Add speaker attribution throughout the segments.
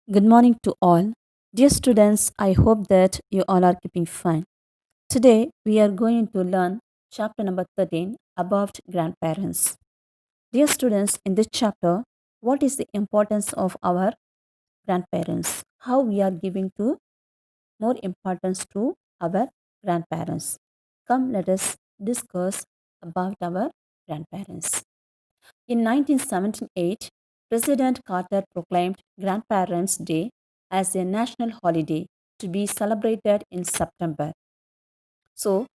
Speaker 1: Good morning to all. Dear students, I hope that you all are keeping fine. Today, we are going to learn chapter number 13 about grandparents. Dear students, in this chapter, what is the importance of our grandparents? How we are giving to more importance to our grandparents? Come, let us discuss about our grandparents. In 1978, President Carter proclaimed Grandparents' Day as a national holiday to be celebrated in September. So,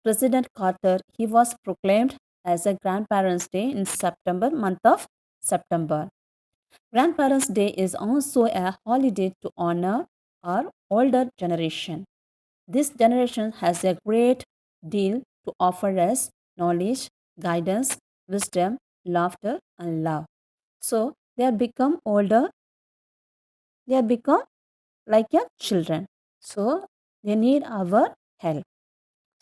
Speaker 1: President Carter he was proclaimed as a Grandparents' Day in September month of September. Grandparents' Day is also a holiday to honor our older generation. This generation has a great deal to offer us knowledge, guidance, wisdom, laughter, and love. So they have become older, they have become like your children. So they need our help.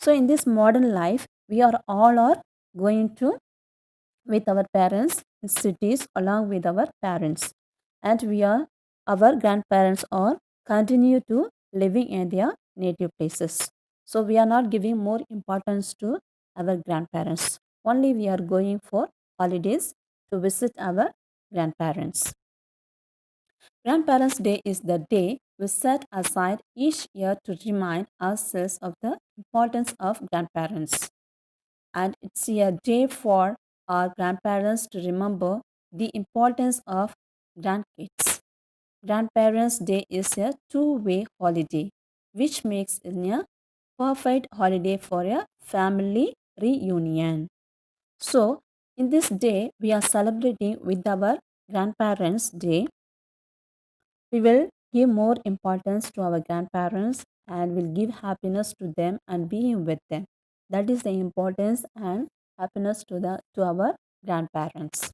Speaker 1: So in this modern life, we are all are going to with our parents in cities along with our parents. And we are our grandparents are continue to living in their native places. So we are not giving more importance to our grandparents. Only we are going for holidays to visit our grandparents. Grandparents' Day is the day we set aside each year to remind ourselves of the importance of grandparents. And it's a day for our grandparents to remember the importance of grandkids. Grandparents' Day is a two-way holiday, which makes it a perfect holiday for a family reunion. So, in this day, we are celebrating with our Grandparents' Day. We will give more importance to our grandparents and will give happiness to them and being with them. That is the importance and happiness to our grandparents.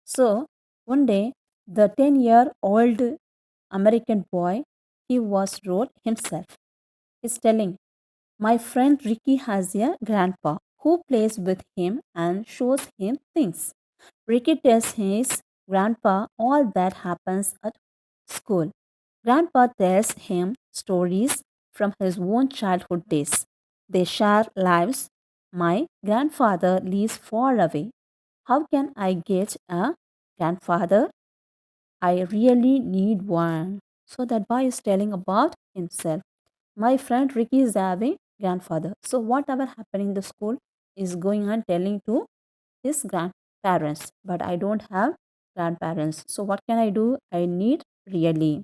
Speaker 1: So one day the 10-year-old American boy he was wrote himself. He's telling, my friend Ricky has a grandpa who plays with him and shows him things. Ricky tells his grandpa all that happens at school. Grandpa tells him stories from his own childhood days. They share lives. My grandfather lives far away. How can I get a grandfather? I really need one. So that boy is telling about himself. My friend Ricky is having grandfather. So whatever happening in the school is going on telling to his grandparents. But I don't have grandparents. So what can I do? I need really.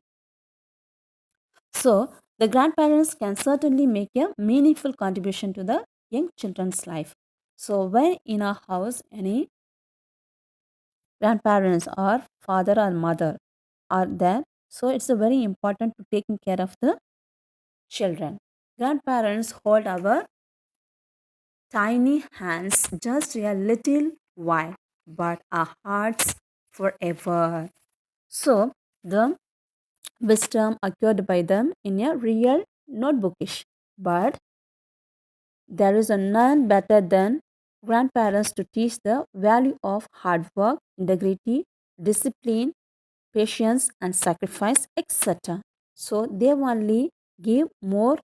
Speaker 1: So, the grandparents can certainly make a meaningful contribution to the young children's life. So, when in a house any grandparents or father or mother are there, so it's a very important to taking care of the children. Grandparents hold our tiny hands just a little while, but our hearts forever. So, the wisdom acquired by them in a real notebookish, but there is a none better than grandparents to teach the value of hard work, integrity, discipline, patience, and sacrifice, etc. So they only give more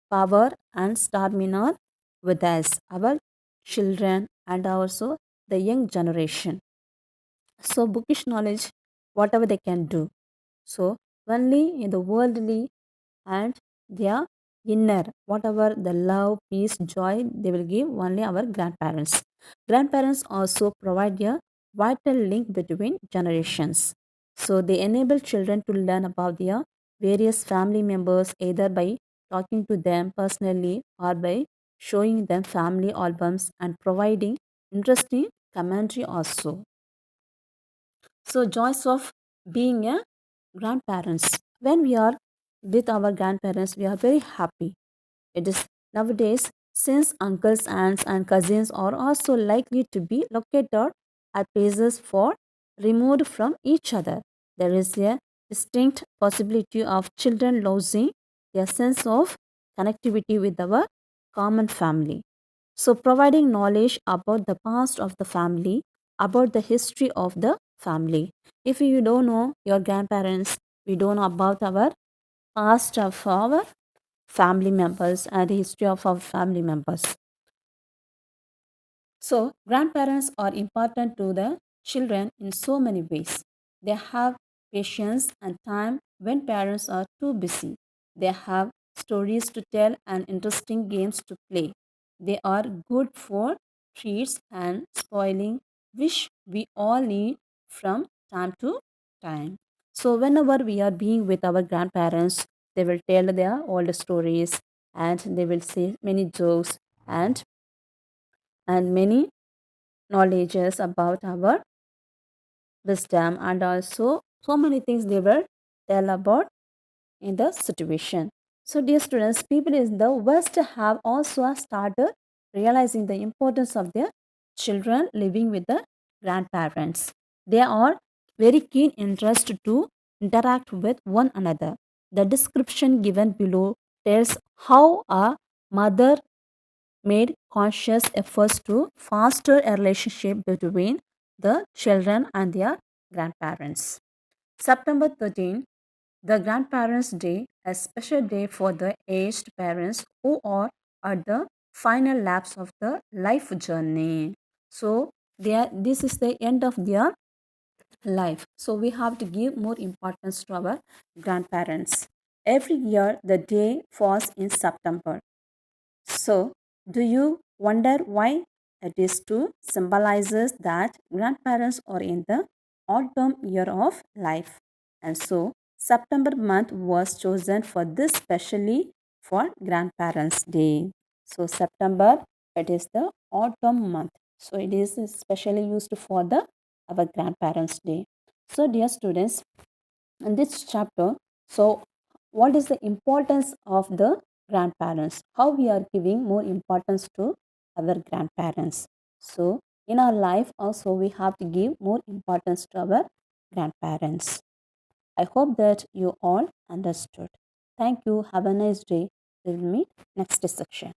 Speaker 1: power and stamina with us, our children, and also the young generation. So bookish knowledge, whatever they can do. So only in the worldly and their inner whatever the love peace joy they will give only our grandparents. Grandparents also provide a vital link between generations, so they enable children to learn about their various family members either by talking to them personally or by showing them family albums and providing interesting commentary also. So joys of being a grandparents. When we are with our grandparents, we are very happy. It is nowadays since uncles, aunts, and cousins are also likely to be located at places far removed from each other. There is a distinct possibility of children losing their sense of connectivity with our common family. So, providing knowledge about the past of the family, about the history of the family. If you don't know your grandparents, we don't know about our past of our family members and the history of our family members. So, grandparents are important to the children in so many ways. They have patience and time when parents are too busy. They have stories to tell and interesting games to play. They are good for treats and spoiling, which we all need from time to time. So, whenever we are being with our grandparents, they will tell their old stories and they will say many jokes and many knowledges about our wisdom, and also so many things they will tell about in the situation. So dear students, people in the west have also started realizing the importance of their children living with the grandparents. They are very keen interest to interact with one another. The description given below tells how a mother made conscious efforts to foster a relationship between the children and their grandparents. September 13, the Grandparents' Day, a special day for the aged parents who are at the final laps of the life journey. So, this is the end of their life. So, we have to give more importance to our grandparents. Every year, the day falls in September. So, do you wonder why? It is to symbolizes that grandparents are in the autumn year of life. And so, September month was chosen for this specially for Grandparents' Day. So, September, it is the autumn month. So, it is specially used for the our Grandparents' Day. So, dear students, in this chapter, so what is the importance of the grandparents? How we are giving more importance to our grandparents? So, in our life, also, we have to give more importance to our grandparents. I hope that you all understood. Thank you. Have a nice day. We will meet next section.